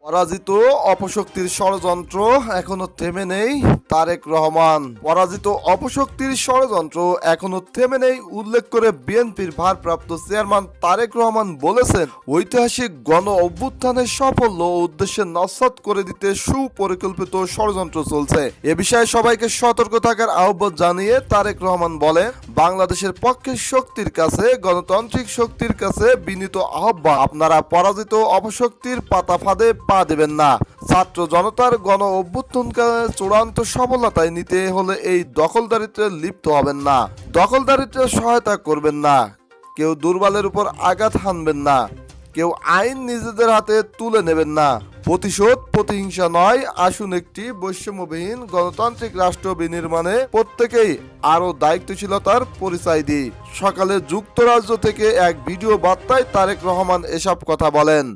পরাজিত অপশক্তির ষড়যন্ত্র এখনো থেমে নেই তারেক রহমান। পরাজিত অপশক্তির ষড়যন্ত্র এখনো থেমে নেই উল্লেখ করে বিএনপির ভারপ্রাপ্ত চেয়ারম্যান তারেক রহমান বলেছেন, ঐতিহাসিক গণ অভ্যুত্থানের সাফল্য ও উদ্দেশ্যে নস্যাৎ করে দিতে সুপরিকল্পিত ষড়যন্ত্র চলছে। এ বিষয়ে সবাইকে সতর্ক থাকার আহ্বান জানিয়ে তারেক রহমান বলেন, বাংলাদেশের পক্ষের শক্তির কাছে, গণতান্ত্রিক শক্তির কাছে বিনীত আহ্বান, আপনারা পরাজিত অপশক্তির পাতা ফাঁদে পা দেবেন না। ছাত্র জনতার গণ অভ্যুত্থানকে চূড়ান্ত সফলতায় নিতে হলে এই দখলদারিত্বে লিপ্ত হবেন না, দখলদারিত্বের সহায়তা করবেন না, কেউ দুর্বলের উপর আঘাত হানবেন না, কেউ আইন নিজেদের হাতে তুলে নেবেন না। প্রতিশোধ প্রতিহিংসা নয়, আসুন একটি বৈষম্যবিহীন গণতান্ত্রিক রাষ্ট্র বিনির্মাণে প্রত্যেকেই আরো দায়িত্বশীলতার পরিচয় দিই। সকালে যুক্তরাজ্য থেকে এক ভিডিও বার্তায় তারেক রহমান এসব কথা বলেন।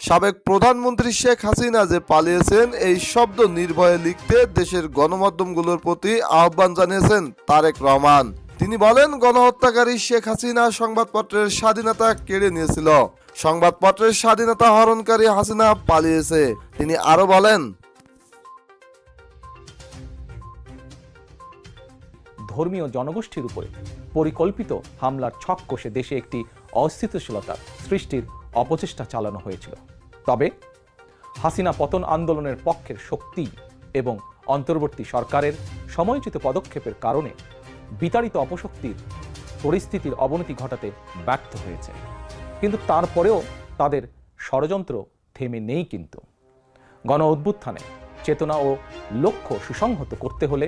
সাবেক প্রধানমন্ত্রী শেখ হাসিনা যে পালিয়েছেন, এই শব্দ নির্ভয়ে লিখতে দেশের গণমাধ্যমগুলোর প্রতি আহ্বান জানিয়েছেন তারেক রহমান। তিনি বলেন, গণহত্যাকারী শেখ হাসিনা সংবাদপত্রের স্বাধীনতা কেড়ে নিয়েছিল, সংবাদপত্রের স্বাধীনতা হরণকারী হাসিনা পালিয়েছে। তিনি আরো বলেন, ধর্মীয় জনগোষ্ঠীর উপরে পরিকল্পিত হামলার ছক কষে দেশে একটি অস্থিতিশীলতা সৃষ্টির অপচেষ্টা চালানো হয়েছিল। তবে হাসিনা পতন আন্দোলনের পক্ষের শক্তি এবং অন্তর্বর্তী সরকারের সময়োচিত পদক্ষেপের কারণে বিতাড়িত অপশক্তির পরিস্থিতির অবনতি ঘটাতে ব্যর্থ হয়েছে। কিন্তু তারপরেও তাদের ষড়যন্ত্র থেমে নেই। কিন্তু গণ অভ্যুত্থানে চেতনা ও লক্ষ্য সুসংহত করতে হলে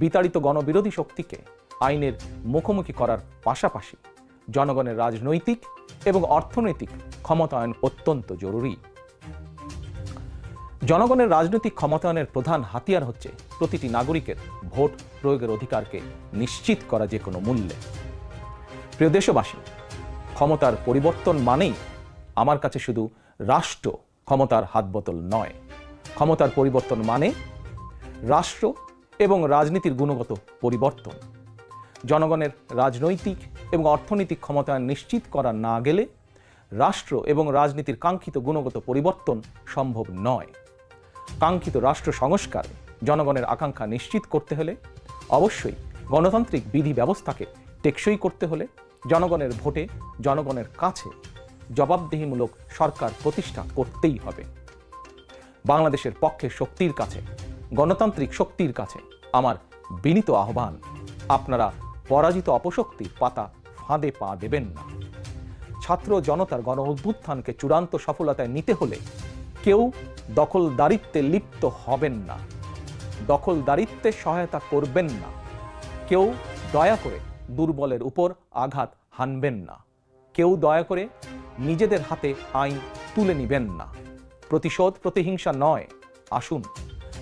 বিতাড়িত গণবিরোধী শক্তিকে আইনের মুখোমুখি করার পাশাপাশি জনগণের রাজনৈতিক এবং অর্থনৈতিক ক্ষমতায়ন অত্যন্ত জরুরি। জনগণের রাজনৈতিক ক্ষমতায়নের প্রধান হাতিয়ার হচ্ছে প্রতিটি নাগরিকের ভোট প্রয়োগের অধিকারকে নিশ্চিত করা যে কোনো মূল্যে। প্রিয় দেশবাসী, ক্ষমতার পরিবর্তন মানেই আমার কাছে শুধু রাষ্ট্র ক্ষমতার হাতবোতল নয়। ক্ষমতার পরিবর্তন মানে রাষ্ট্র এবং রাজনীতির গুণগত পরিবর্তন। জনগণের রাজনৈতিক এবং অর্থনৈতিক ক্ষমতায়ন নিশ্চিত করা না গেলে রাষ্ট্র এবং রাজনীতির কাঙ্ক্ষিত গুণগত পরিবর্তন সম্ভব নয়। কাঙ্ক্ষিত রাষ্ট্র সংস্কার জনগণের আকাঙ্ক্ষা নিশ্চিত করতে হলে অবশ্যই গণতান্ত্রিক বিধি ব্যবস্থাকে টেকসই করতে হলে জনগণের ভোটে জনগণের কাছে জবাবদিহিমূলক সরকার প্রতিষ্ঠা করতেই হবে। বাংলাদেশের পক্ষে শক্তির কাছে, গণতান্ত্রিক শক্তির কাছে আমার বিনীত আহ্বান, আপনারা পরাজিত অপশক্তির পাতা ফাঁদে পা দেবেন না। ছাত্র জনতার গণ অভ্যুত্থানকে চূড়ান্ত সফলতায় নিতে হলে কেউ দখলদারিত্বে লিপ্ত হবেন না, দখলদারিত্বে সহায়তা করবেন না, কেউ দয়া করে দুর্বলের উপর আঘাত হানবেন না, কেউ দয়া করে নিজেদের হাতে আইন তুলে নিবেন না। প্রতিশোধ প্রতিহিংসা নয়, আসুন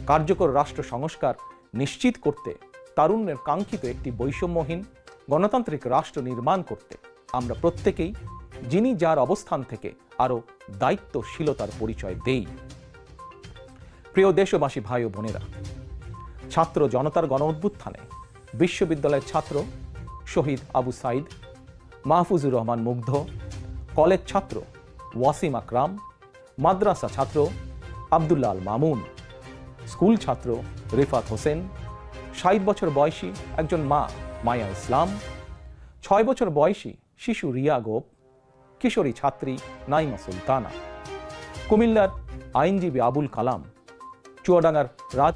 কার্যকর রাষ্ট্র সংস্কার নিশ্চিত করতে, তারুণ্যের কাঙ্ক্ষিত একটি বৈষম্যহীন গণতান্ত্রিক রাষ্ট্র নির্মাণ করতে আমরা প্রত্যেকেই যিনি যার অবস্থান থেকে আরও দায়িত্বশীলতার পরিচয় দেই। প্রিয় দেশবাসী ভাই ও বোনেরা, ছাত্র জনতার গণ অভ্যুত্থানে বিশ্ববিদ্যালয়ের ছাত্র শহীদ আবু সাইদ, মাহফুজুর রহমান মুগ্ধ, কলেজ ছাত্র ওয়াসিম আকরাম, মাদ্রাসা ছাত্র আব্দুল্লাহ আল মামুন, স্কুল ছাত্র রিফাত হোসেন, 60 বছর বয়সী একজন মা মায়া ইসলাম, 6 বছর বয়সী শিশু রিয়া গোপ, কিশোরী ছাত্রী নাইমা সুলতানা, কুমিল্লার আইনজীবী আবুল কালাম, চুয়াডাঙ্গার রাজ